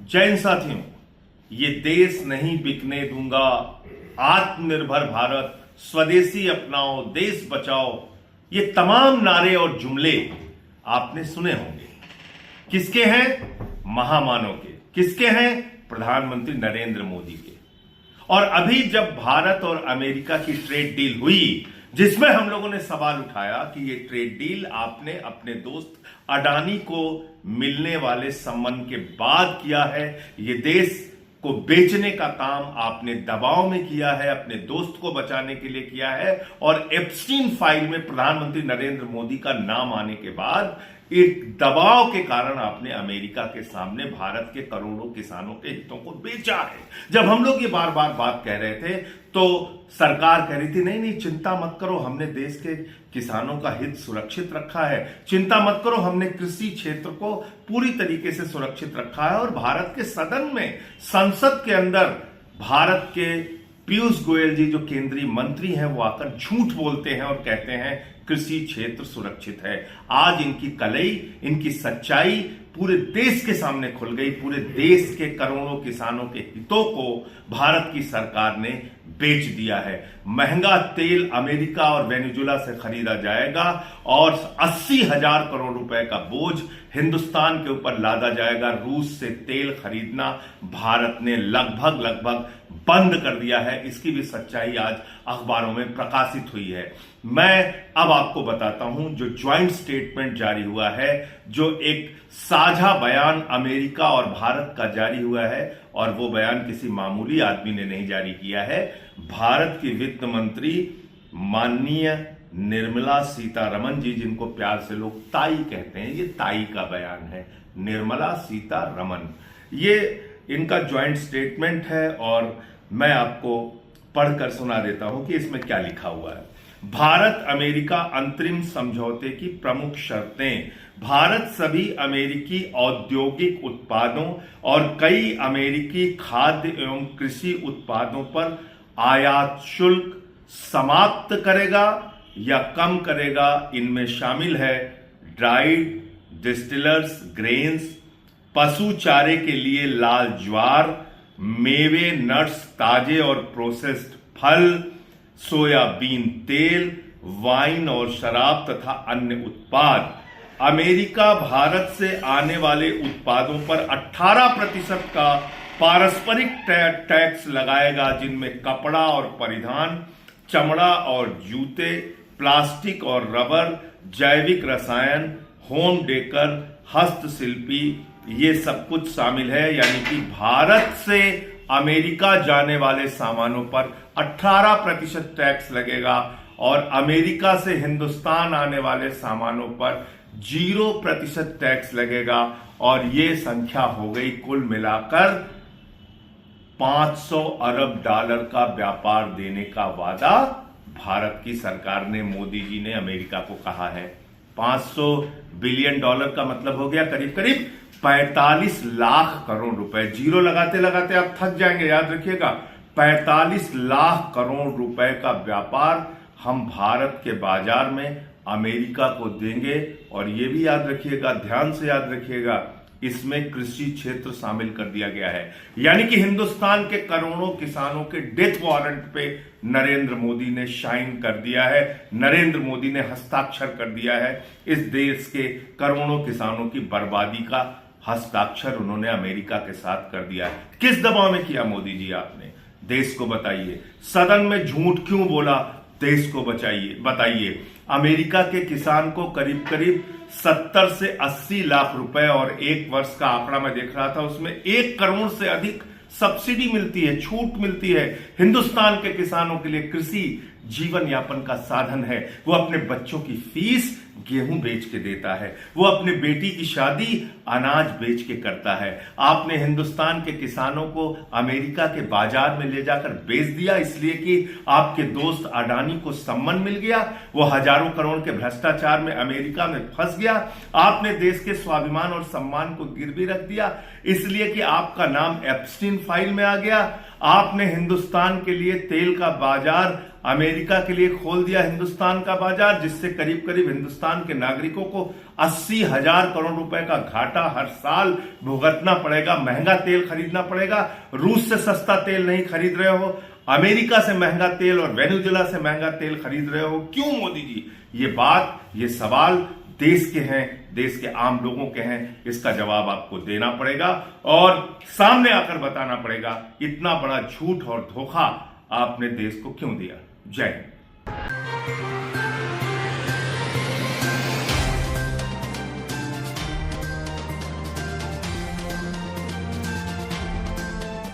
जय हिंद साथियों, ये देश नहीं बिकने दूंगा, आत्मनिर्भर भारत, स्वदेशी अपनाओ, देश बचाओ, ये तमाम नारे और जुमले आपने सुने होंगे। किसके हैं? महामानव के। किसके हैं? प्रधानमंत्री नरेंद्र मोदी के। और अभी जब भारत और अमेरिका की ट्रेड डील हुई, जिसमें हम लोगों ने सवाल उठाया कि ये ट्रेड डील आपने अपने दोस्त अडानी को मिलने वाले सम्मान के बाद किया है, ये देश को बेचने का काम आपने दबाव में किया है, अपने दोस्त को बचाने के लिए किया है, और एप्स्टीन फाइल में प्रधानमंत्री नरेंद्र मोदी का नाम आने के बाद एक दबाव के कारण आपने अमेरिका के सामने भारत के करोड़ों किसानों के हितों को बेचा है। जब हम लोग ये बार बार बात कह रहे थे तो सरकार कह रही थी नहीं नहीं चिंता मत करो, हमने देश के किसानों का हित सुरक्षित रखा है, चिंता मत करो, हमने कृषि क्षेत्र को पूरी तरीके से सुरक्षित रखा है। और भारत के सदन में, संसद के अंदर भारत के पीयूष गोयल जी जो केंद्रीय मंत्री हैं, वो आकर झूठ बोलते हैं और कहते हैं कृषि क्षेत्र सुरक्षित है। आज इनकी कलई, इनकी सच्चाई पूरे देश के सामने खुल गई। पूरे देश के करोड़ों किसानों के हितों को भारत की सरकार ने बेच दिया है। महंगा तेल अमेरिका और वेनेजुएला से खरीदा जाएगा और 80,000 करोड़ रुपए का बोझ हिंदुस्तान के ऊपर लादा जाएगा। रूस से तेल खरीदना भारत ने लगभग बंद कर दिया है। इसकी भी सच्चाई आज अखबारों में प्रकाशित हुई है। मैं अब आपको बताता हूं जो ज्वाइंट स्टेटमेंट जारी हुआ है, जो एक साझा बयान अमेरिका और भारत का जारी हुआ है, और वो बयान किसी मामूली आदमी ने नहीं जारी किया है। भारत की वित्त मंत्री माननीय निर्मला सीतारमण जी, जिनको प्यार से लोग ताई कहते हैं, ये ताई का बयान है, निर्मला सीतारमण। ये इनका ज्वाइंट स्टेटमेंट है और मैं आपको पढ़कर सुना देता हूं कि इसमें क्या लिखा हुआ है। भारत अमेरिका अंतरिम समझौते की प्रमुख शर्तें। भारत सभी अमेरिकी औद्योगिक उत्पादों और कई अमेरिकी खाद्य एवं कृषि उत्पादों पर आयात शुल्क समाप्त करेगा या कम करेगा। इनमें शामिल है ड्राइड डिस्टिलर्स ग्रेन्स, पशु चारे के लिए लाल ज्वार, मेवे, नट्स, ताजे और प्रोसेस्ड फल, सोयाबीन तेल, वाइन और शराब तथा अन्य उत्पाद। अमेरिका भारत से आने वाले उत्पादों पर 18% का पारस्परिक टैक्स लगाएगा, जिनमें कपड़ा और परिधान, चमड़ा और जूते, प्लास्टिक और रबर, जैविक रसायन, होम डेकर, हस्तशिल्पी, ये सब कुछ शामिल है। यानी कि भारत से अमेरिका जाने वाले सामानों पर 18% टैक्स लगेगा और अमेरिका से हिंदुस्तान आने वाले सामानों पर 0% टैक्स लगेगा। और ये संख्या हो गई कुल मिलाकर 500 अरब डॉलर का व्यापार देने का वादा भारत की सरकार ने, मोदी जी ने अमेरिका को कहा है। 500 बिलियन डॉलर का मतलब हो गया करीब करीब 45 लाख करोड़ रुपए। जीरो लगाते लगाते आप थक जाएंगे, याद रखिएगा। 45 लाख करोड़ रुपए का व्यापार हम भारत के बाजार में अमेरिका को देंगे। और यह भी याद रखिएगा, ध्यान से याद रखिएगा, इसमें कृषि क्षेत्र शामिल कर दिया गया है। यानी कि हिंदुस्तान के करोड़ों किसानों के डेथ वारंट पे नरेंद्र मोदी ने साइन कर दिया है, नरेंद्र मोदी ने हस्ताक्षर कर दिया है। इस देश के करोड़ों किसानों की बर्बादी का हस्ताक्षर उन्होंने अमेरिका के साथ कर दिया है। किस दबाव में किया मोदी जी आपने? देश को बताइए। सदन में झूठ क्यों बोला? देश को बताइए। अमेरिका के किसान को करीब करीब 70 से 80 लाख रुपए, और एक वर्ष का आंकड़ा मैं देख रहा था, उसमें 1 करोड़ से अधिक सब्सिडी मिलती है, छूट मिलती है। हिंदुस्तान के किसानों के लिए कृषि जीवन यापन का साधन है। वो अपने बच्चों की फीस गेहूं बेच के देता है, वो अपने बेटी की शादी अनाज बेच के करता है। आपने हिंदुस्तान के किसानों को अमेरिका के बाजार में ले जाकर बेच दिया, इसलिए कि आपके दोस्त अडानी को सम्मान मिल गया, वो हजारों करोड़ के भ्रष्टाचार में अमेरिका में फंस गया। आपने देश के स्वाभिमान और सम्मान को गिरवी रख दिया, इसलिए कि आपका नाम एप्स्टीन फाइल में आ गया। आपने हिंदुस्तान के लिए तेल का बाजार अमेरिका के लिए खोल दिया हिंदुस्तान का बाजार, जिससे करीब करीब हिंदुस्तान के नागरिकों को 80,000 करोड़ रुपए का घाटा हर साल भुगतना पड़ेगा। महंगा तेल खरीदना पड़ेगा। रूस से सस्ता तेल नहीं खरीद रहे हो, अमेरिका से महंगा तेल और वेनेजुएला से महंगा तेल खरीद रहे हो। क्यों मोदी जी? ये सवाल देश के हैं, देश के आम लोगों के हैं। इसका जवाब आपको देना पड़ेगा और सामने आकर बताना पड़ेगा इतना बड़ा झूठ और धोखा आपने देश को क्यों दिया। जय हिंद।